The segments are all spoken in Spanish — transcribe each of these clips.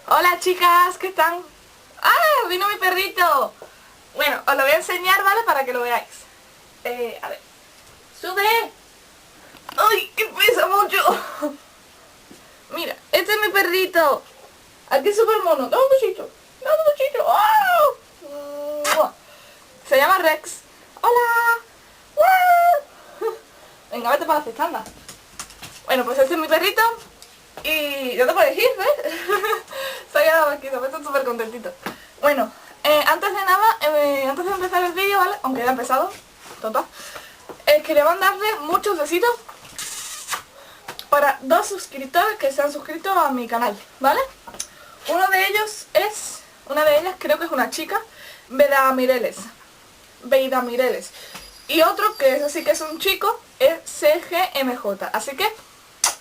Hola chicas, ¿qué están? ¡Ah! ¡Vino mi perrito! Bueno, os lo voy a enseñar, ¿vale? Para que lo veáis. A ver. ¡Sube! ¡Ay! ¡Que pesa mucho! Mira, este es mi perrito. Aquí es súper mono. ¡Dame un besito! ¡Dame un besito! ¡Oh! Se llama Rex. ¡Hola! ¡Wow! Venga, vete para la cesta, anda. Bueno, pues este es mi perrito. Y yo te puedo elegir, ¿ves? Se ha quedado aquí, me estoy súper contentito. Bueno, antes de nada, antes de empezar el vídeo, ¿vale? Aunque ya ha empezado, total. Quería mandarle muchos besitos para dos suscriptores que se han suscrito a mi canal, ¿vale? Una de ellas creo que es una chica, Beida Mireles. Y otro, que ese sí que es un chico, es CGMJ. Así que,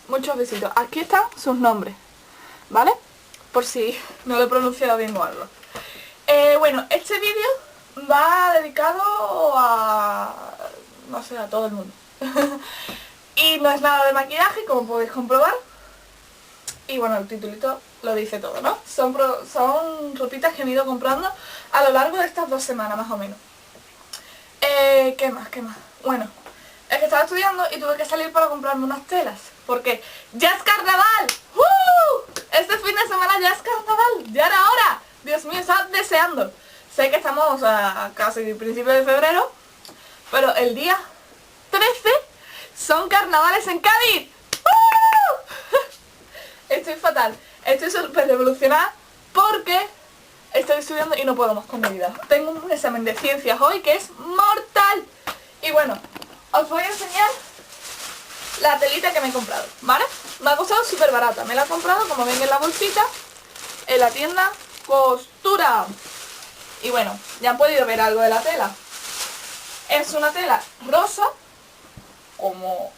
muchos besitos. Aquí están sus nombres, ¿vale? Por si no lo he pronunciado bien o algo. Bueno, este vídeo va dedicado a... no sé, a todo el mundo. Y no es nada de maquillaje, como podéis comprobar. Y bueno, el titulito lo dice todo, ¿no? Son ropitas que he ido comprando a lo largo de estas 2 semanas más o menos. ¿Qué más? Bueno, es que estaba estudiando y tuve que salir para comprarme unas telas. Porque ¡ya es carnaval! Este fin de semana ya es carnaval, ya era hora. Dios mío, estaba deseando. Sé que estamos a casi principio de febrero, pero el día 13 son carnavales en Cádiz. Estoy fatal, estoy súper revolucionada porque estoy estudiando y no puedo más con mi vida. Tengo un examen de ciencias hoy que es mortal. Y bueno, os voy a enseñar la telita que me he comprado, ¿vale? Me ha costado súper barata, me la he comprado, como ven en la bolsita, en la tienda Costura. Y bueno, ya han podido ver algo de la tela. Es una tela rosa, como